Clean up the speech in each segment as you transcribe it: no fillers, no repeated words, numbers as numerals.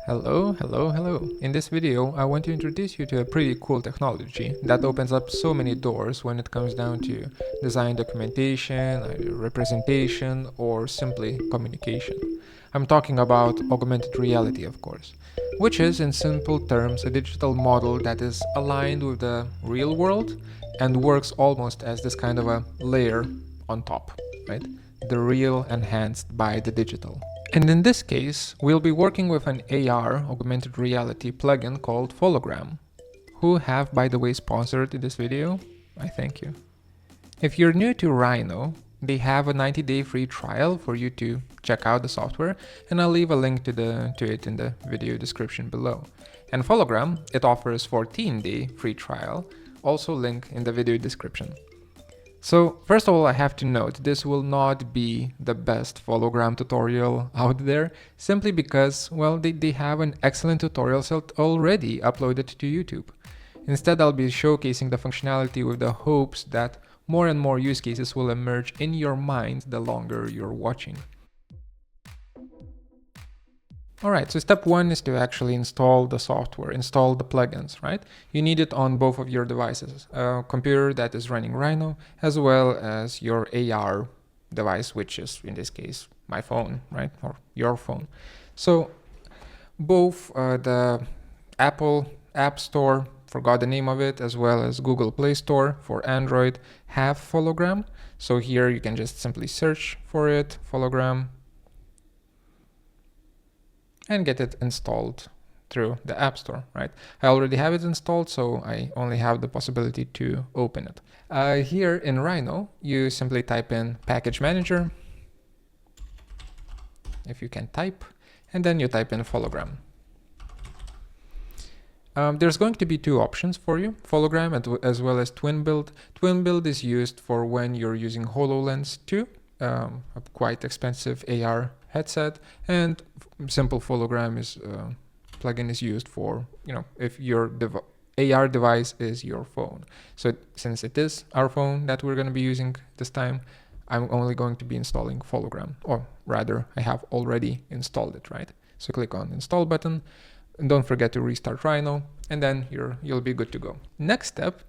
Hello. In this video, I want to introduce you to a pretty cool technology that opens up so many doors when it comes down to design documentation, representation, or simply communication. I'm talking about augmented reality, of course, which is, in simple terms, a digital model that is aligned with the real world and works almost as this kind of a layer on top, right? The real enhanced by the digital. And in this case, we'll be working with an AR, augmented reality plugin called Hologram, who have, by the way, sponsored this video. I thank you. If you're new to Rhino, they have a 90-day free trial for you to check out the software, and I'll leave a link to it in the video description below. And Hologram, it offers 14-day free trial, also link in the video description. So first of all, I have to note this will not be the best Hologram tutorial out there, simply because, well, they have an excellent tutorial set already uploaded to YouTube. Instead, I'll be showcasing the functionality with the hopes that more and more use cases will emerge in your mind the longer you're watching. Alright, so step one is to actually install the software, install the plugins, right? You need it on both of your devices, a computer that is running Rhino, as well as your AR device, which is in this case my phone, right? Or your phone. So both the Apple App Store, forgot the name of it, as well as Google Play Store for Android have Hologram. So here you can just simply search for it, Hologram, and get it installed through the App Store, right? I already have it installed, so I only have the possibility to open it. Here in Rhino, you simply type in Package Manager, if you can type, and then you type in Hologram. There's going to be two options for you, Hologram as well as Twin Build. Twin Build is used for when you're using HoloLens 2, a quite expensive AR headset, and simple Hologram is plugin is used for, if your AR device is your phone. So since it is our phone that we're going to be using this time, I'm only going to be installing Hologram, or rather I have already installed it, right? So click on install button, and don't forget to restart Rhino, and then you'll be good to go. Next step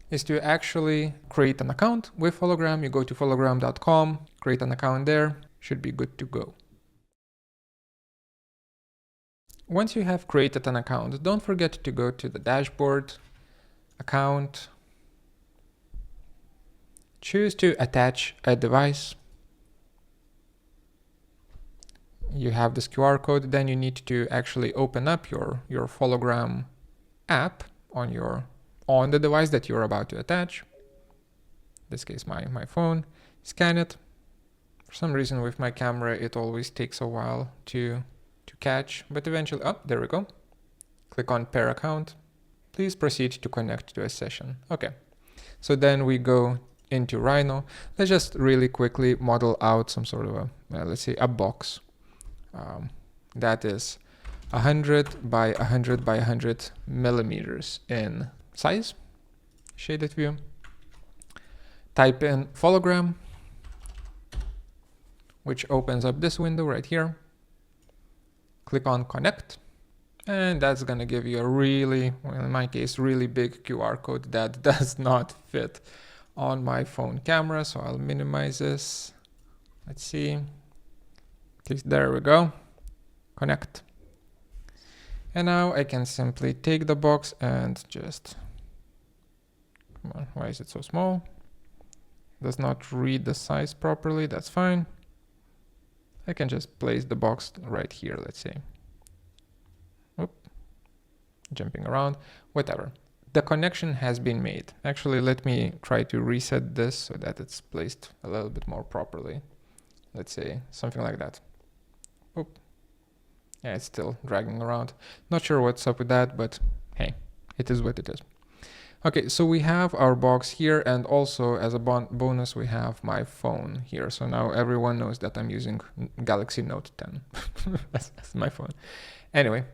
is to actually create an account with Hologram. You go to hologram.com, create an account there, should be good to go. Once you have created an account, don't forget to go to the dashboard, account, choose to attach a device. You have this QR code, then you need to actually open up your Hologram app on the device that you're about to attach. In this case, my phone. Scan it. For some reason with my camera, it always takes a while to catch, but eventually, there we go. Click on pair account. Please proceed to connect to a session. Okay, so then we go into Rhino. Let's just really quickly model out some sort of let's say a box that is 100 by 100 by 100 millimeters in size, shaded view. Type in Hologram, which opens up this window right here. Click on connect, and that's going to give you a really, well, in my case, really big QR code that does not fit on my phone camera. So I'll minimize this. Let's see. At least there we go. Connect. And now I can simply take the box and just, come on, why is it so small? Does not read the size properly. That's fine. I can just place the box right here, let's say. Oop. Jumping around, whatever. The connection has been made. Actually, let me try to reset this so that it's placed a little bit more properly. Let's say something like that. Oop. Yeah, it's still dragging around. Not sure what's up with that, but hey, it is what it is. Okay, so we have our box here, and also as a bonus, we have my phone here. So now everyone knows that I'm using Galaxy Note 10 as my phone. Anyway,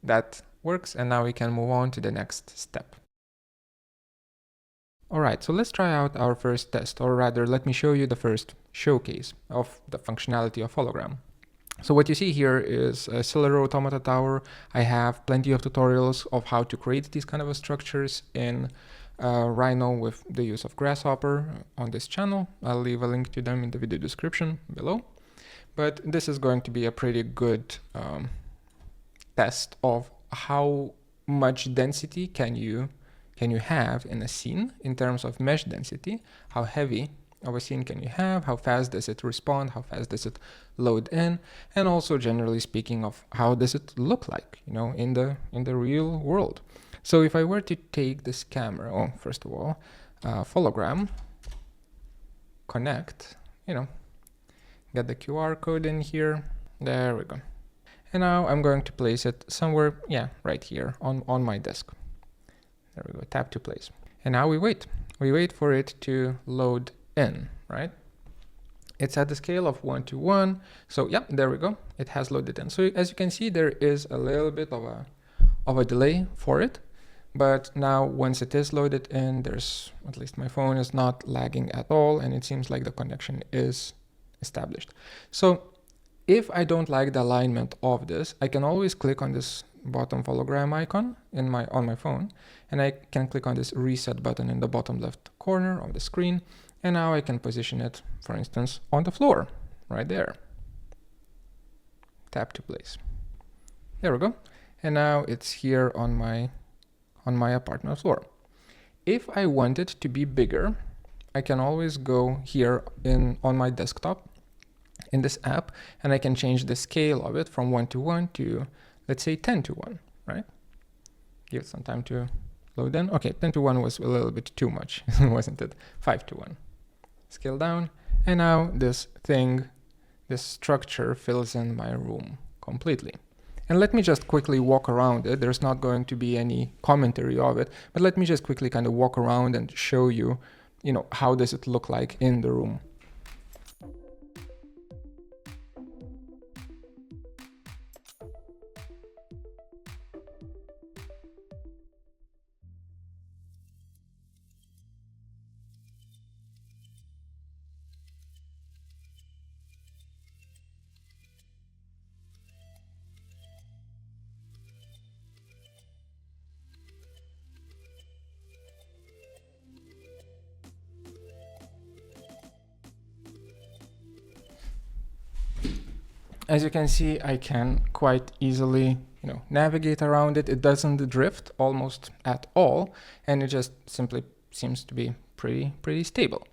that works, and now we can move on to the next step. All right, so let's try out our first test, or rather, let me show you the first showcase of the functionality of Hologram. So what you see here is a Celery Automata Tower. I have plenty of tutorials of how to create these kind of structures in Rhino with the use of Grasshopper on this channel. I'll leave a link to them in the video description below. But this is going to be a pretty good test of how much density can you have in a scene in terms of mesh density. How heavy of a scene can you have? How fast does it respond? How fast does it load in? And also, generally speaking, of how does it look like, you know, in the real world. So if I were to take this camera, first of all, hologram, connect, you know, get the QR code in here. There we go. And now I'm going to place it somewhere, yeah, right here on my desk. There we go, tap to place. And now we wait. We wait for it to load in, right? It's at the scale of 1 to 1. So yeah, there we go. It has loaded in. So as you can see, there is a little bit of a delay for it. But now once it is loaded in, there's, at least my phone is not lagging at all. And it seems like the connection is established. So if I don't like the alignment of this, I can always click on this bottom hologram icon on my phone, and I can click on this reset button in the bottom left corner of the screen, and now I can position it, for instance, on the floor, right there. Tap to place. There we go. And now it's here on my apartment floor. If I want it to be bigger, I can always go here on my desktop in this app, and I can change the scale of it from 1 to 1 to, let's say, 10 to 1, right? Give it some time to load in. Okay, 10 to 1 was a little bit too much, wasn't it? 5 to 1. Scale down, and now this structure fills in my room completely. And let me just quickly walk around it. There's not going to be any commentary of it, but let me just quickly kind of walk around and show you, you know, how does it look like in the room. As you can see, I can quite easily, you know, navigate around it. It doesn't drift almost at all, and it just simply seems to be pretty stable.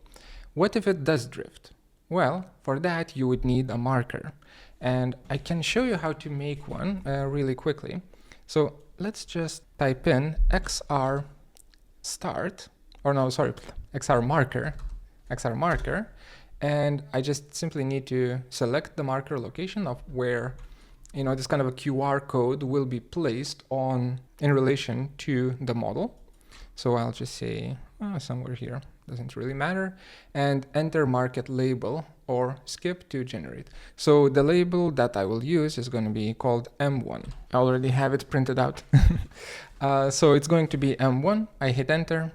What if it does drift? Well, for that you would need a marker, and I can show you how to make one really quickly. So let's just type in XR start, or no, sorry, XR marker, and I just simply need to select the marker location of where, you know, this kind of a QR code will be placed in relation to the model. So I'll just say somewhere here, doesn't really matter, and enter market label or skip to generate. So the label that I will use is going to be called M1. I already have it printed out. So it's going to be M1. I hit enter,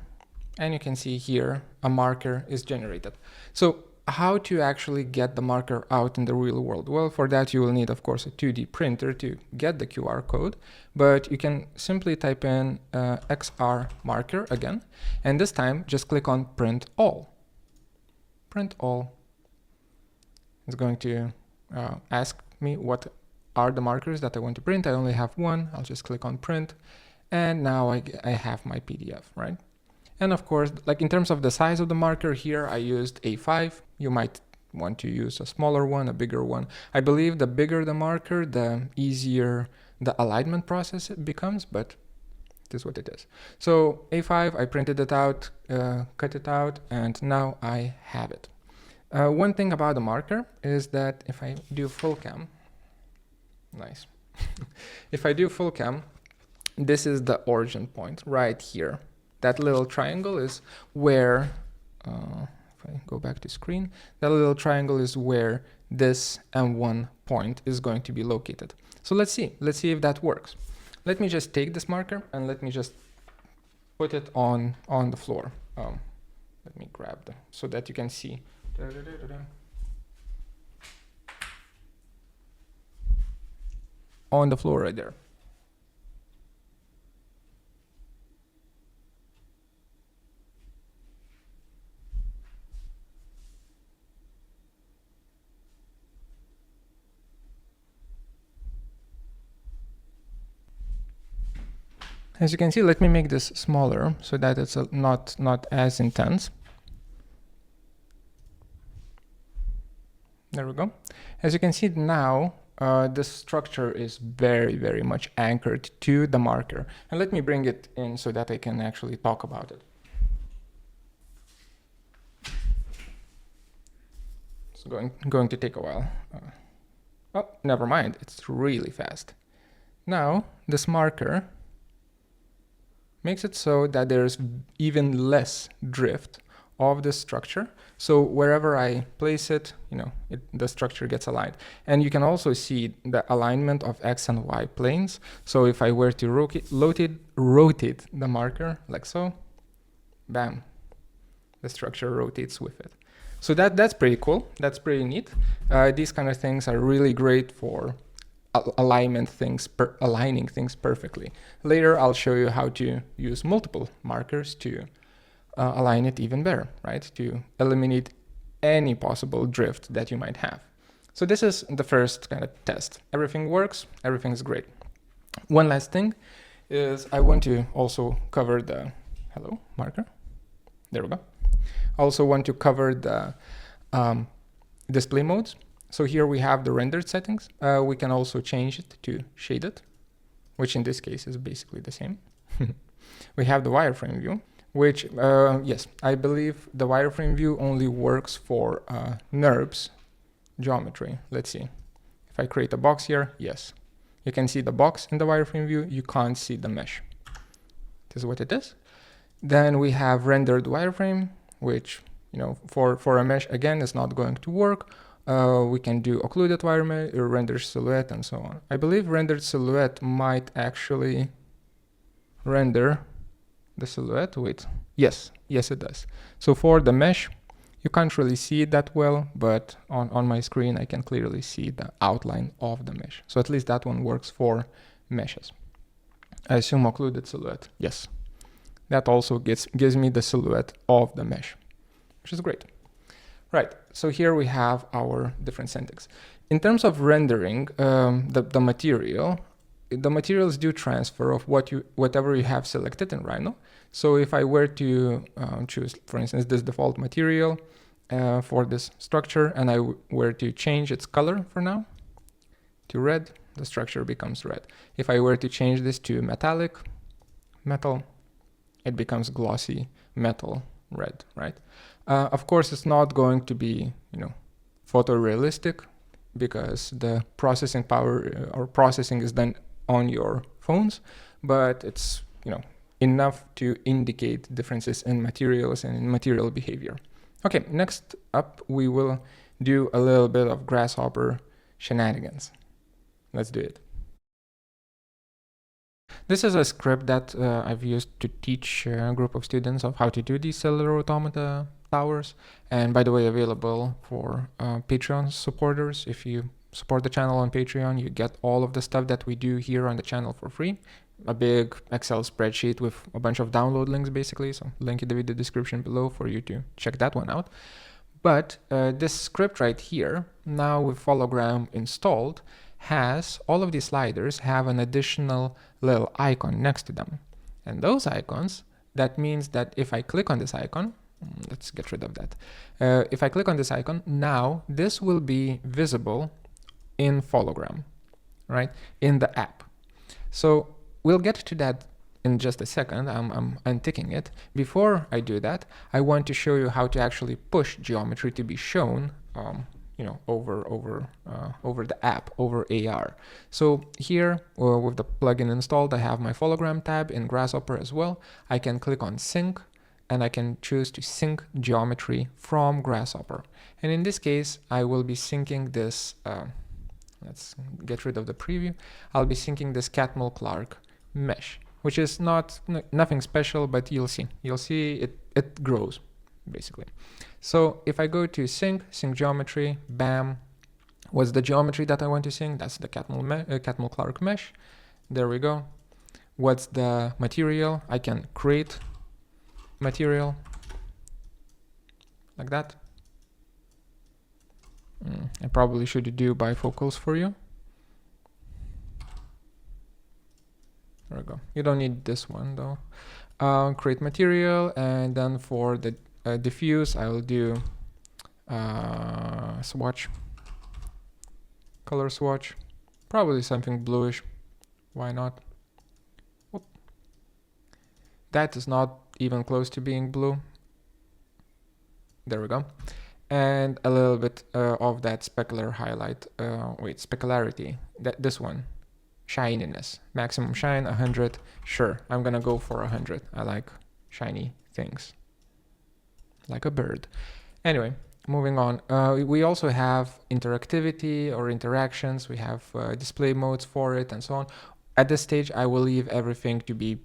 and you can see here a marker is generated. So how to actually get the marker out in the real world? Well, for that you will need, of course, a 2D printer to get the QR code, but you can simply type in XR marker again, and this time just click on print all. Print all. It's going to ask me what are the markers that I want to print. I only have one. I'll just click on print, and now I have my PDF, right? And of course, like in terms of the size of the marker here, I used A5. You might want to use a smaller one, a bigger one. I believe the bigger the marker, the easier the alignment process becomes, but it is what it is. So A5, I printed it out, cut it out, and now I have it. One thing about the marker is that if I do full cam, nice. If I do full cam, this is the origin point right here. That little triangle is where, if I go back to screen, that little triangle is where this M1 point is going to be located. So let's see if that works. Let me just take this marker and let me just put it on the floor. Let me grab them so that you can see. on the floor right there. As you can see, let me make this smaller so that it's not as intense. There we go. As you can see now, this structure is very, very much anchored to the marker. And let me bring it in so that I can actually talk about it. It's going to take a while. Oh, never mind. It's really fast. Now, this marker makes it so that there's even less drift of the structure. So wherever I place it, the structure gets aligned. And you can also see the alignment of X and Y planes. So if I were to rotate the marker like so, bam, the structure rotates with it. So that's pretty cool. That's pretty neat. These kind of things are really great for aligning things perfectly. Later, I'll show you how to use multiple markers to align it even better, right? To eliminate any possible drift that you might have. So this is the first kind of test. Everything works, everything's great. One last thing is I want to also cover the, hello, marker. There we go. Also want to cover the display modes. So here we have the rendered settings. We can also change it to shaded, which in this case is basically the same. We have the wireframe view, which, yes, I believe the wireframe view only works for NURBS geometry. Let's see. If I create a box here, yes. You can see the box in the wireframe view. You can't see the mesh. This is what it is. Then we have rendered wireframe, which, for a mesh, again, is not going to work. We can do occluded wireframe, render silhouette, and so on. I believe rendered silhouette might actually render the silhouette. Wait, yes, it does. So for the mesh, you can't really see it that well, but on my screen, I can clearly see the outline of the mesh. So at least that one works for meshes. I assume occluded silhouette, yes. That also gives me the silhouette of the mesh, which is great. Right, so here we have our different settings. In terms of rendering the material, the materials do transfer of whatever you have selected in Rhino. So if I were to choose, for instance, this default material for this structure, and I were to change its color for now to red, the structure becomes red. If I were to change this to metallic, metal, it becomes glossy metal red, right? Of course, it's not going to be, photorealistic because the processing power or processing is done on your phones, but it's, enough to indicate differences in materials and in material behavior. Okay, next up, we will do a little bit of Grasshopper shenanigans. Let's do it. This is a script that I've used to teach a group of students of how to do these cellular automata towers. And by the way, available for Patreon supporters. If you support the channel on Patreon, you get all of the stuff that we do here on the channel for free. A big Excel spreadsheet with a bunch of download links, basically. So link in the video description below for you to check that one out. But this script right here, now with Hologram installed, has all of these sliders have an additional little icon next to them. And those icons, that means that if I click on this icon, let's get rid of that. If I click on this icon, now this will be visible in Hologram, right? In the app. So we'll get to that in just a second. I'm unticking it. Before I do that, I want to show you how to actually push geometry to be shown over the app, over AR. So here, with the plugin installed, I have my Hologram tab in Grasshopper as well. I can click on sync, and I can choose to sync geometry from Grasshopper. And in this case, I will be syncing this, let's get rid of the preview. I'll be syncing this Catmull-Clark mesh, which is nothing special, but you'll see it grows, basically. So if I go to sync geometry, bam, What's the geometry that I want to sync? That's the Catmull-Clark mesh. There we go. What's the material? I can create material like that. I probably should do bifocals for you. There we go. You don't need this one though. Create material, and then for the diffuse, I will do swatch, color swatch, probably something bluish. Why not? Whoop. That is not even close to being blue. There we go. And a little bit of that specular highlight. Specularity. This one. Shininess. Maximum shine, 100. Sure, I'm gonna go for 100. I like shiny things. Like a bird. Anyway, moving on. We also have interactivity or interactions. We have display modes for it and so on. At this stage, I will leave everything to be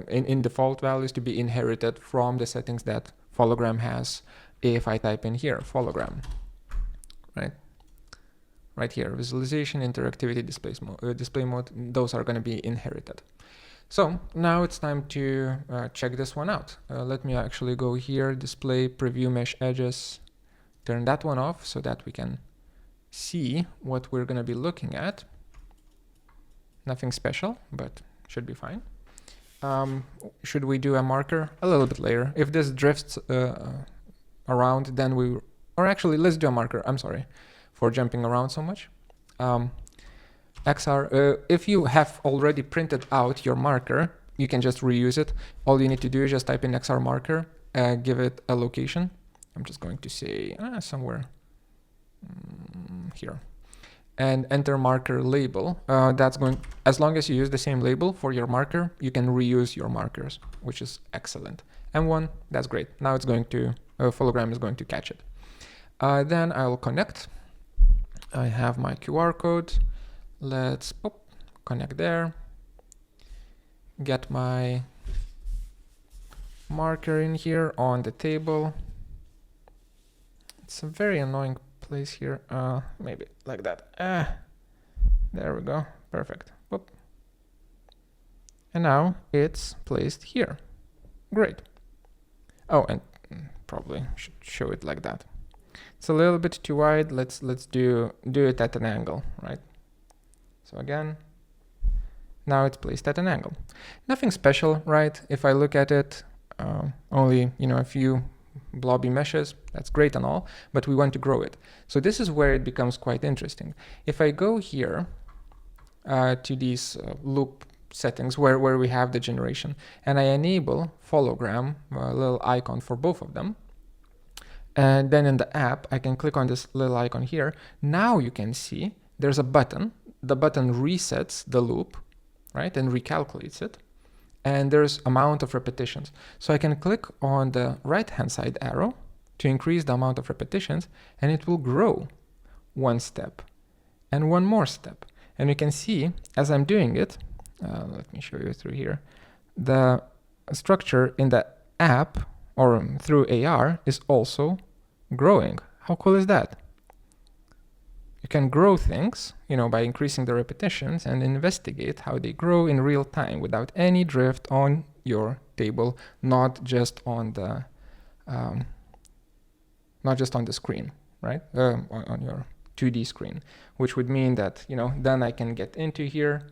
in default values to be inherited from the settings that Hologram has. If I type in here, Hologram, right here, visualization, interactivity, display mode, those are going to be inherited. So now it's time to check this one out. Let me actually go here, display, preview mesh edges, turn that one off so that we can see what we're going to be looking at. Nothing special, but should be fine. Should we do a marker? A little bit later. If this drifts around, then or actually, let's do a marker. I'm sorry for jumping around so much. XR, if you have already printed out your marker, you can just reuse it. All you need to do is just type in XR marker, give it a location. I'm just going to say somewhere here, and enter marker label. That's going, as long as you use the same label for your marker, you can reuse your markers, which is excellent. M1, that's great. Now it's going to, Hologram is going to catch it. Then I'll connect. I have my QR code. Let's connect there. Get my marker in here on the table. It's a very annoying place here. Maybe like that. There we go. Perfect. Whoop. And now it's placed here. Great. Oh, and probably should show it like that. It's a little bit too wide. Let's do it at an angle, right? So again, now it's placed at an angle. Nothing special, right? If I look at it, only a few blobby meshes. That's great and all, but we want to grow it. So this is where it becomes quite interesting. If I go here to these loop settings where we have the generation, and I enable Hologram, a little icon for both of them, and then in the app, I can click on this little icon here. Now you can see there's a button. The button resets the loop, right, and recalculates it. And there's amount of repetitions. So I can click on the right-hand side arrow to increase the amount of repetitions, and it will grow one step and one more step. And you can see as I'm doing it, let me show you through here, the structure in the app or through AR is also growing. How cool is that? You can grow things, by increasing the repetitions and investigate how they grow in real time without any drift on your table, not just on the screen, right? On your 2D screen, which would mean that, then I can get into here.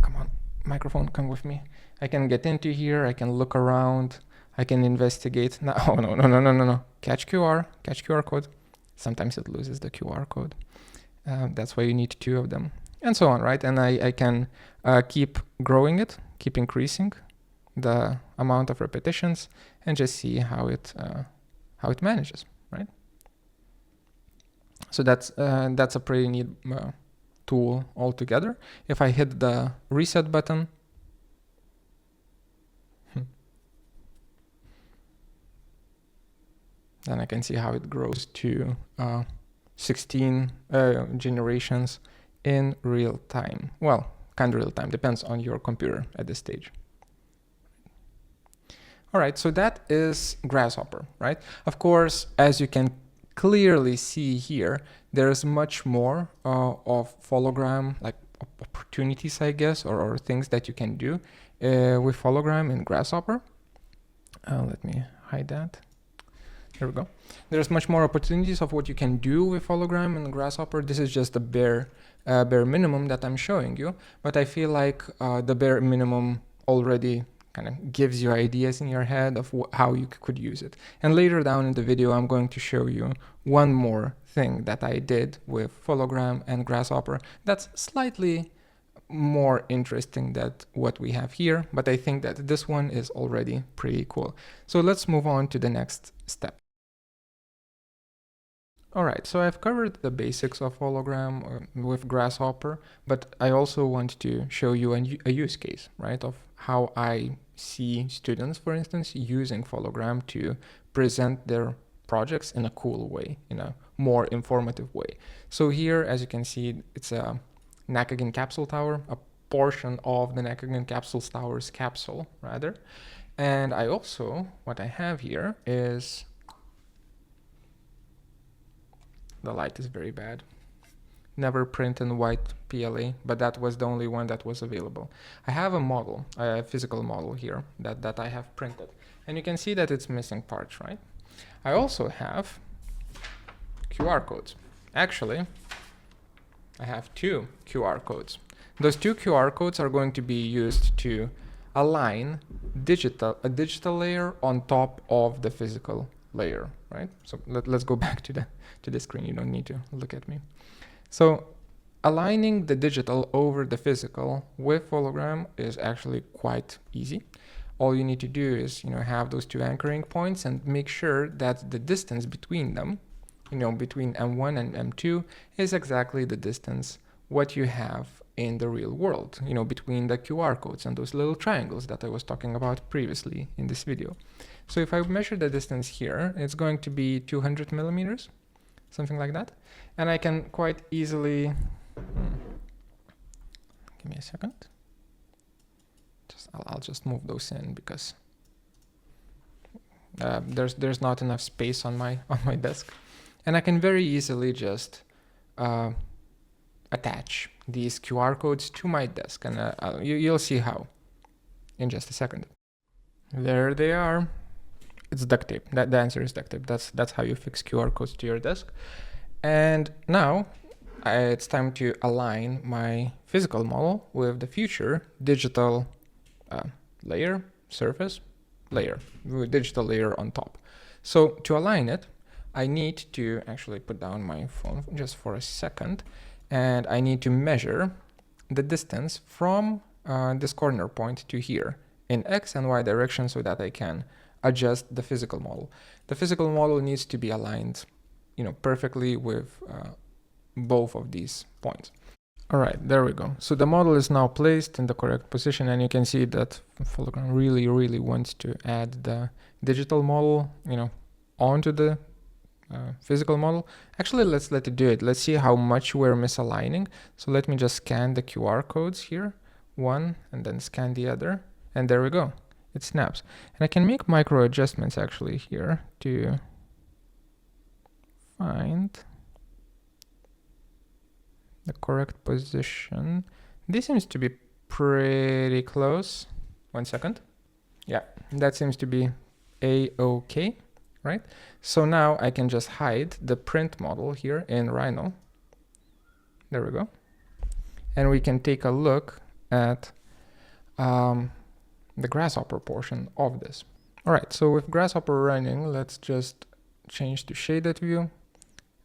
Come on, microphone, come with me. I can get into here. I can look around. I can investigate. No. Catch QR code. Sometimes it loses the QR code. That's why you need two of them, and so on, right? And I can keep growing it, keep increasing the amount of repetitions, and just see how it manages, right? So that's a pretty neat tool altogether. If I hit the reset button, then I can see how it grows to 16 generations in real time. Well, kind of real time, depends on your computer at this stage. All right, so that is Grasshopper, right? Of course, as you can clearly see here, there's much more of hologram, like opportunities, I guess, or things that you can do with hologram in Grasshopper. Let me hide that. There we go. There's much more opportunities of what you can do with hologram in Grasshopper. This is just the bare minimum that I'm showing you, but I feel like the bare minimum already kind of gives you ideas in your head of how you could use it. And later down in the video, I'm going to show you one more thing that I did with hologram and Grasshopper that's slightly more interesting than what we have here, but I think that this one is already pretty cool. So let's move on to the next step. Alright, so I've covered the basics of hologram with Grasshopper, but I also want to show you a use case, right, of how I see students, for instance, using hologram to present their projects in a cool way, in a more informative way. So here, as you can see, it's a Nakagan capsule tower, a portion of the Nakagan capsule tower's capsule, rather. And I also, what I have here is, the light is very bad. Never print in white PLA, but that was the only one that was available. I have a model, a physical model here that I have printed. And you can see that it's missing parts, right? I also have QR codes. Actually, I have 2 QR codes. Those 2 QR codes are going to be used to align a digital layer on top of the physical layer, right? So let's go back to the screen. You don't need to look at me. So aligning the digital over the physical with hologram is actually quite easy. All you need to do is, have those 2 anchoring points and make sure that the distance between them, between M1 and M2 is exactly the distance what you have in the real world, between the QR codes and those little triangles that I was talking about previously in this video. So if I measure the distance here, it's going to be 200 millimeters, something like that. And I can quite easily, give me a second. I'll just move those in because there's not enough space on my desk. And I can very easily just attach these QR codes to my desk, and you'll see how in just a second. There they are. It's duct tape. The answer is duct tape. That's how you fix QR codes to your desk. And now it's time to align my physical model with the future digital layer, surface layer, with digital layer on top. So to align it, I need to actually put down my phone just for a second, and I need to measure the distance from this corner point to here in X and Y direction so that I can adjust the physical model. The physical model needs to be aligned, perfectly with both of these points. All right, there we go. So the model is now placed in the correct position, and you can see that hologram really wants to add the digital model, onto the physical model. Actually, let's let it do it. Let's see how much we're misaligning. So let me just scan the QR codes here, one, and then scan the other, and there we go. It snaps. And I can make micro adjustments actually here to find the correct position. This seems to be pretty close. 1 second. Yeah, that seems to be a-okay, right? So now I can just hide the print model here in Rhino. There we go. And we can take a look at the Grasshopper portion of this. All right, so with Grasshopper running, let's just change to shaded view.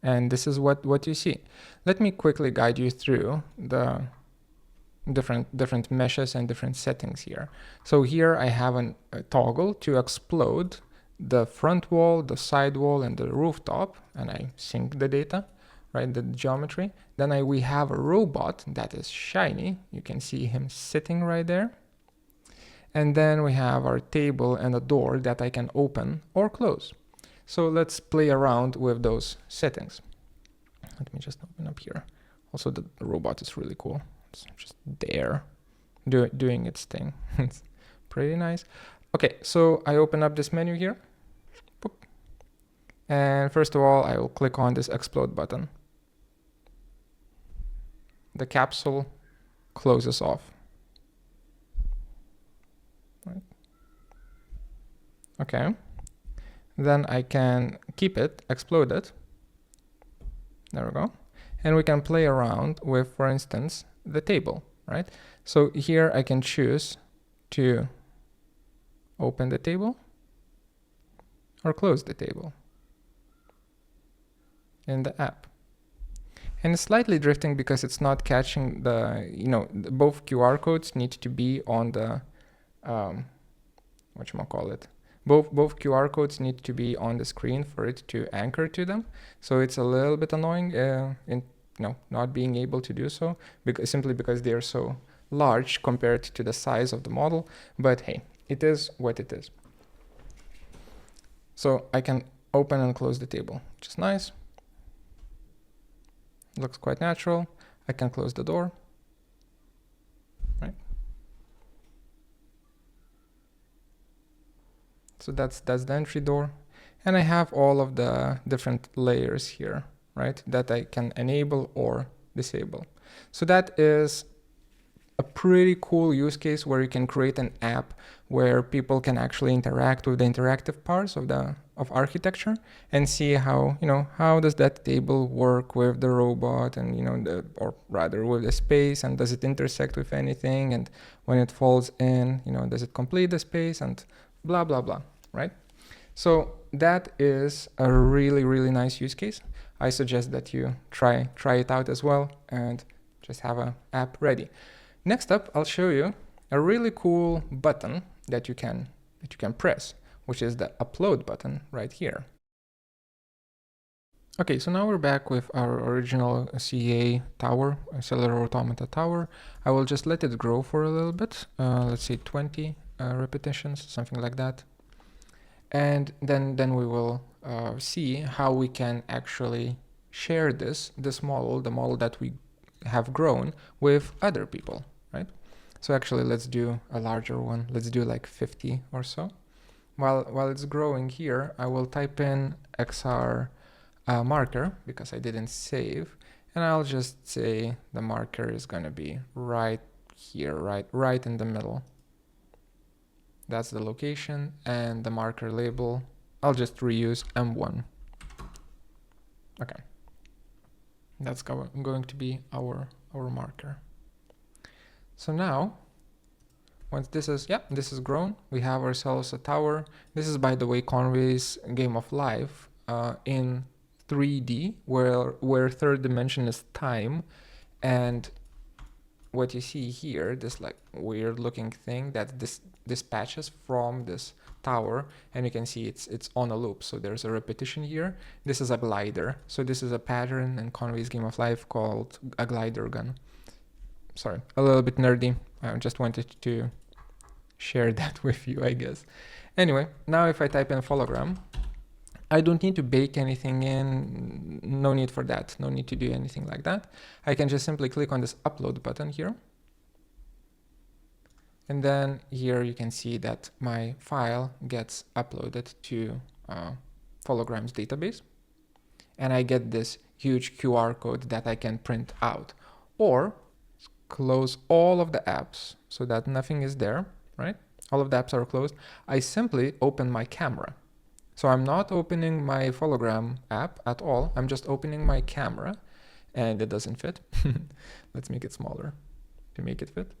And this is what you see. Let me quickly guide you through the different meshes and different settings here. So here I have a toggle to explode the front wall, the side wall, and the rooftop, and I sync the data, right, the geometry. Then we have a robot that is shiny. You can see him sitting right there. And then we have our table and a door that I can open or close. So let's play around with those settings. Let me just open up here. Also, the robot is really cool. It's just there doing its thing. It's pretty nice. Okay, so I open up this menu here. Boop. And first of all, I will click on this explode button. The capsule closes off. Right. Okay. Then I can keep it, explode it. There we go. And we can play around with, for instance, the table, right? So here I can choose to open the table or close the table in the app. And it's slightly drifting because it's not catching both QR codes need to be on the, whatchamacallit. Both QR codes need to be on the screen for it to anchor to them. So it's a little bit annoying in not being able to do so, simply because they are so large compared to the size of the model. But hey, it is what it is. So I can open and close the table, which is nice. Looks quite natural. I can close the door, right? So that's the entry door. And I have all of the different layers here, right? That I can enable or disable. So that is a pretty cool use case where you can create an app where people can actually interact with the interactive parts of architecture and see how does that table work with the robot and or rather with the space, and does it intersect with anything, and when it falls in, does it complete the space, and blah blah blah, right? So that is a really, really nice use case. I suggest that you try it out as well and just have an app ready. Next up, I'll show you a really cool button that you can press, which is the upload button right here. Okay, so now we're back with our original CA tower, Cellular Automata tower. I will just let it grow for a little bit. Let's say 20 repetitions, something like that. And then we will see how we can actually share this model, the model that we have grown, with other people, right? So actually, let's do a larger one. Let's do like 50 or so. While it's growing here, I will type in XR marker because I didn't save, and I'll just say the marker is going to be right here, right in the middle. That's the location, and the marker label, I'll just reuse M1. Okay. That's going to be our marker. So now, once this is grown, we have ourselves a tower. This is, by the way, Conway's Game of Life in 3D, where third dimension is time, and what you see here, this like weird looking thing that dispatches from this tower, and you can see it's on a loop, so there's a repetition here. This is a glider, so this is a pattern in Conway's Game of Life called a glider gun. Sorry, a little bit nerdy. I just wanted to share that with you, I guess. Anyway, now if I type in hologram, I don't need to bake anything in, no need for that, no need to do anything like that. I can just simply click on this upload button here. And then here you can see that my file gets uploaded to Hologram's database. And I get this huge QR code that I can print out. Or close all of the apps so that nothing is there, right? All of the apps are closed. I simply open my camera. So I'm not opening my Hologram app at all. I'm just opening my camera, and it doesn't fit. Let's make it smaller to make it fit.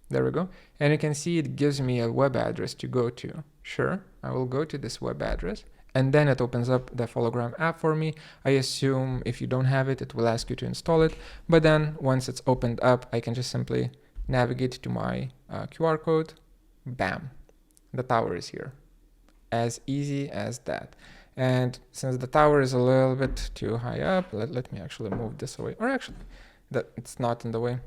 There we go. And you can see it gives me a web address to go to. Sure, I will go to this web address, and then it opens up the Hologram app for me. I assume if you don't have it, it will ask you to install it. But then once it's opened up, I can just simply navigate to my QR code. Bam, the tower is here. As easy as that. And since the tower is a little bit too high up, let me actually move this away. Or actually, that it's not in the way.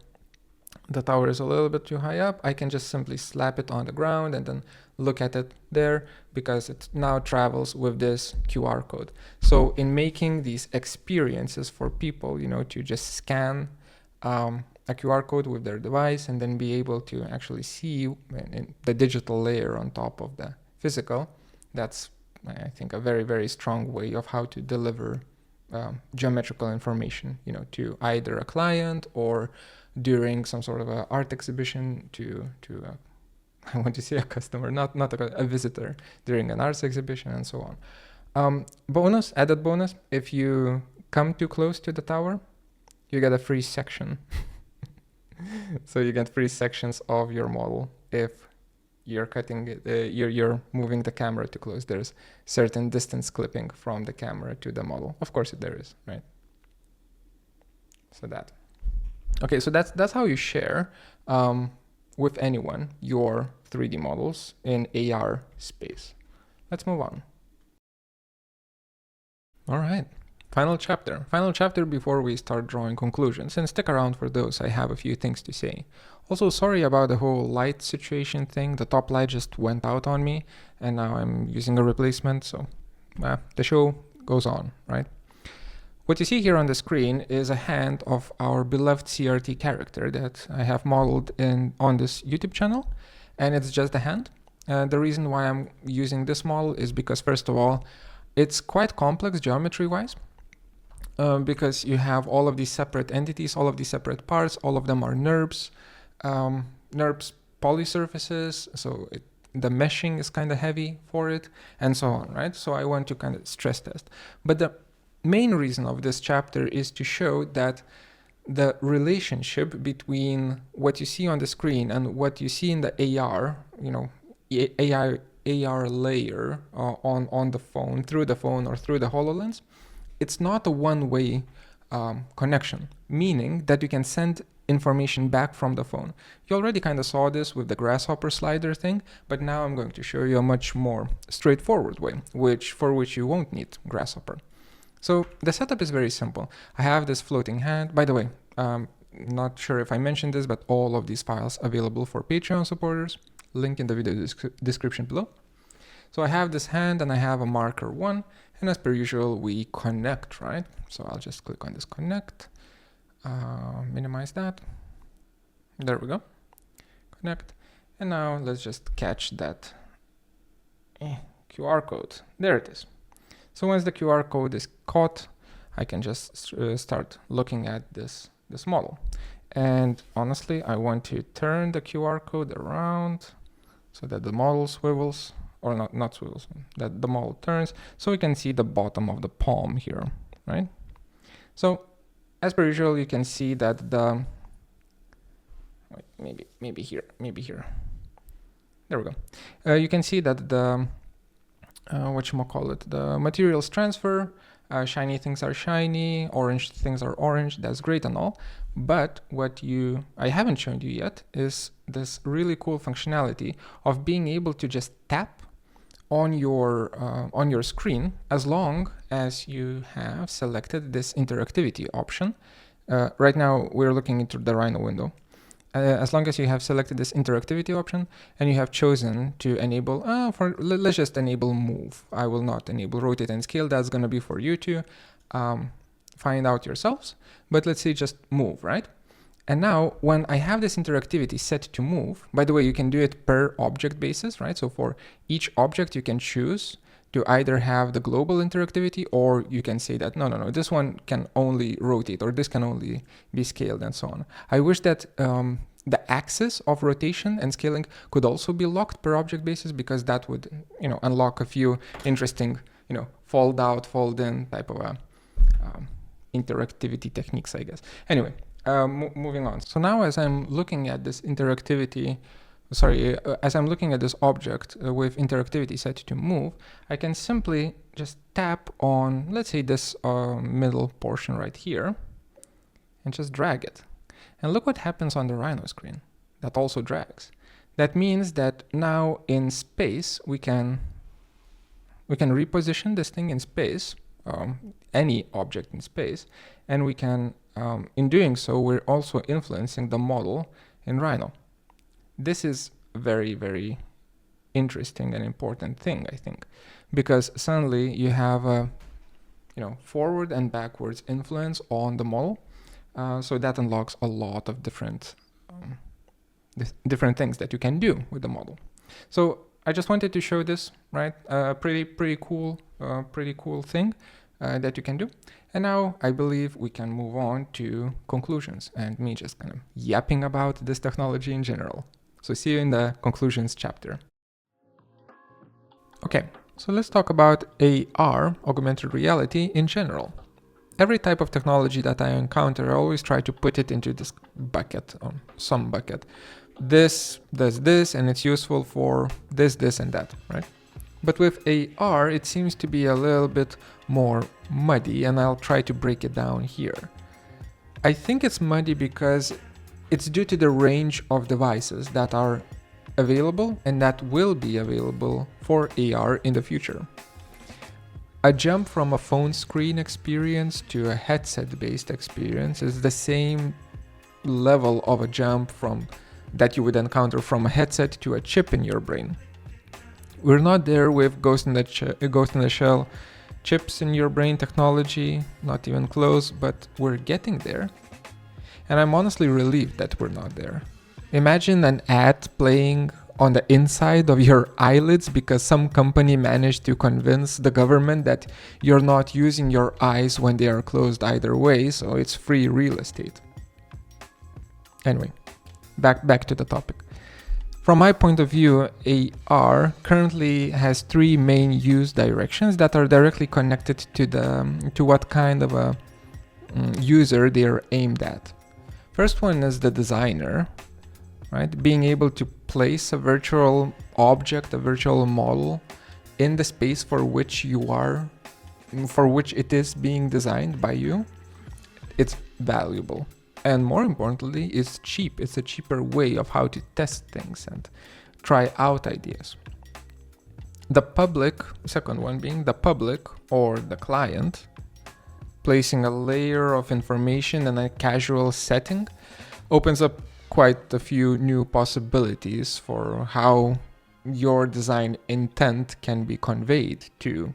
The tower is a little bit too high up. I can just simply slap it on the ground and then look at it there, because it now travels with this QR code. So in making these experiences for people, to just scan a QR code with their device and then be able to actually see the digital layer on top of the physical, that's I think, a very, very strong way of how to deliver geometrical information, to either a client or during some sort of an art exhibition to I want to say a customer, not a visitor during an arts exhibition and so on. Added bonus, if you come too close to the tower, you get a free section. So you get free sections of your model if you're cutting it, you're moving the camera too close. There's certain distance clipping from the camera to the model. Of course there is, right? So that. Okay, so that's how you share with anyone your 3D models in AR space. Let's move on. All right. Final chapter before we start drawing conclusions, and stick around for those. I have a few things to say. Also, sorry about the whole light situation thing. The top light just went out on me and now I'm using a replacement, so the show goes on, right? What you see here on the screen is a hand of our beloved CRT character that I have modeled on this YouTube channel, and it's just a hand. The reason why I'm using this model is because, first of all, it's quite complex geometry-wise. Because you have all of these separate entities, all of these separate parts, all of them are NURBS. NURBS polysurfaces, so the meshing is kind of heavy for it, and so on, right? So I want to kind of stress test. But the main reason of this chapter is to show that the relationship between what you see on the screen and what you see in the AR, AR layer on the phone, through the phone or through the HoloLens, it's not a one-way connection, meaning that you can send information back from the phone. You already kind of saw this with the Grasshopper slider thing, but now I'm going to show you a much more straightforward way, for which you won't need Grasshopper. So the setup is very simple. I have this floating hand. By the way, not sure if I mentioned this, but all of these files available for Patreon supporters. Link in the video description below. So I have this hand and I have a marker 1. And as per usual, we connect, right? So I'll just click on this connect, minimize that. There we go, connect. And now let's just catch that QR code. There it is. So once the QR code is caught, I can just start looking at this model. And honestly, I want to turn the QR code around so that the model swivels. Or not swivels, that the model turns, so we can see the bottom of the palm here, right? So as per usual, you can see that maybe here, there we go. You can see that the the materials transfer. Shiny things are shiny, orange things are orange. That's great and all, but what I haven't shown you yet is this really cool functionality of being able to just tap on your screen as long as you have selected this interactivity option. Right now we're looking into the Rhino window. As long as you have selected this interactivity option and you have chosen to enable, let's just enable move. I will not enable rotate and scale. That's going to be for you to find out yourselves. But let's say just move, right? And now when I have this interactivity set to move, by the way, you can do it per object basis, right? So for each object, you can choose to either have the global interactivity, or you can say that, no, this one can only rotate, or this can only be scaled, and so on. I wish that the axis of rotation and scaling could also be locked per object basis, because that would, unlock a few interesting, fold out, fold in type of interactivity techniques, I guess. Anyway. Moving on. So now as I'm looking at this as I'm looking at this object with interactivity set to move, I can simply just tap on, let's say, this middle portion right here and just drag it. And look what happens on the Rhino screen. That also drags. That means that now in space, we can reposition this thing in space, any object in space, and we can in doing so, we're also influencing the model in Rhino. This is very, very interesting and important thing, I think, because suddenly you have a forward and backwards influence on the model. So that unlocks a lot of different things that you can do with the model. So I just wanted to show this, right? Pretty cool thing that you can do. And now I believe we can move on to conclusions and me just kind of yapping about this technology in general. So see you in the conclusions chapter. Okay, so let's talk about AR, augmented reality, in general. Every type of technology that I encounter, I always try to put it into this bucket, or some bucket. This does this, and it's useful for this, this, and that, right? But with AR, it seems to be a little bit more muddy, and I'll try to break it down here. I think it's muddy because it's due to the range of devices that are available and that will be available for AR in the future. A jump from a phone screen experience to a headset-based experience is the same level of a jump from that you would encounter from a headset to a chip in your brain. We're not there with Ghost in the Shell chips in your brain technology, not even close, but we're getting there. And I'm honestly relieved that we're not there. Imagine an ad playing on the inside of your eyelids because some company managed to convince the government that you're not using your eyes when they are closed either way, so it's free real estate. Anyway, back to the topic. From my point of view, AR currently has three main use directions that are directly connected to what kind of a user they are aimed at. First one is the designer, right? Being able to place a virtual object, a virtual model in the space for which it is being designed by you. It's valuable. And more importantly, it's cheap. It's a cheaper way of how to test things and try out ideas. The public, second one being the public or the client, placing a layer of information in a casual setting opens up quite a few new possibilities for how your design intent can be conveyed to,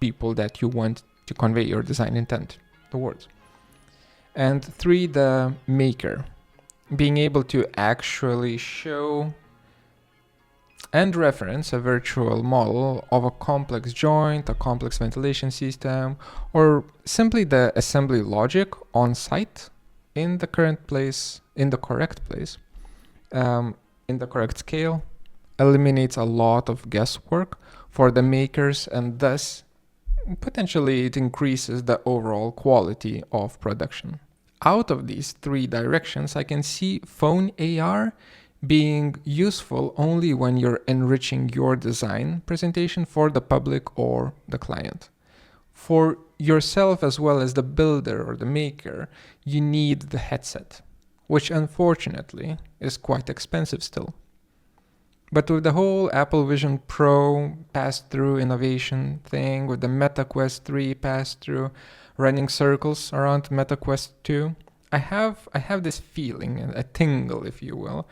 people that you want to convey your design intent towards. And three, the maker, being able to actually show and reference a virtual model of a complex joint, a complex ventilation system, or simply the assembly logic on site in the correct place, in the correct scale, eliminates a lot of guesswork for the makers, and thus potentially it increases the overall quality of production. Out of these three directions, I can see phone AR being useful only when you're enriching your design presentation for the public or the client. For yourself as well as the builder or the maker, you need the headset, which unfortunately is quite expensive still. But with the whole Apple Vision Pro pass-through innovation thing, with the Meta Quest 3 pass-through, running circles around Meta Quest 2, I have this feeling, a tingle if you will,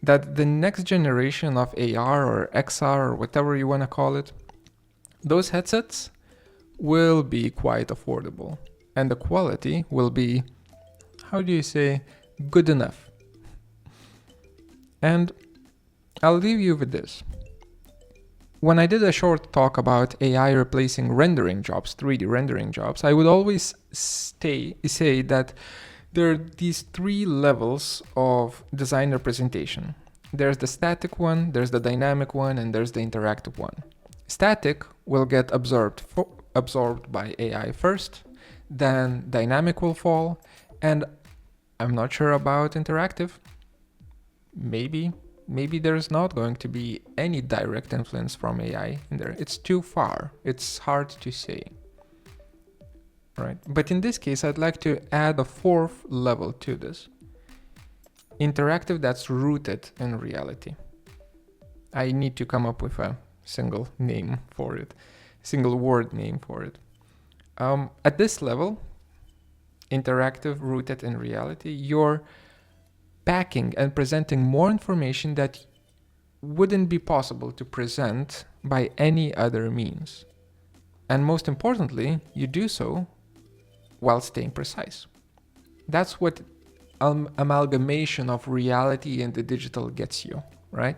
that the next generation of AR or XR or whatever you want to call it, those headsets will be quite affordable. And the quality will be, good enough. And I'll leave you with this. When I did a short talk about AI replacing rendering jobs, 3D rendering jobs, I would always say that there are these three levels of design representation. There's the static one, there's the dynamic one, and there's the interactive one. Static will get absorbed by AI first, then dynamic will fall, and I'm not sure about interactive. Maybe there's not going to be any direct influence from AI in there. It's too far. It's hard to say. Right? But in this case, I'd like to add a fourth level to this. Interactive that's rooted in reality. I need to come up with a single name for it, single word name for it. At this level, interactive rooted in reality, you're packing and presenting more information that wouldn't be possible to present by any other means. And most importantly, you do so while staying precise. That's what amalgamation of reality and the digital gets you, right?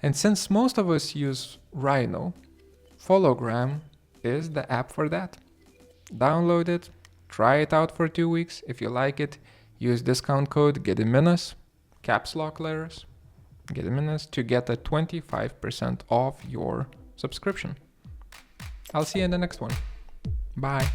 And since most of us use Rhino, Follogram is the app for that. Download it, try it out for 2 weeks. If you like it, use discount code GEDIMINAS, caps lock letters, GEDIMINAS, to get a 25% off your subscription. I'll see you in the next one. Bye.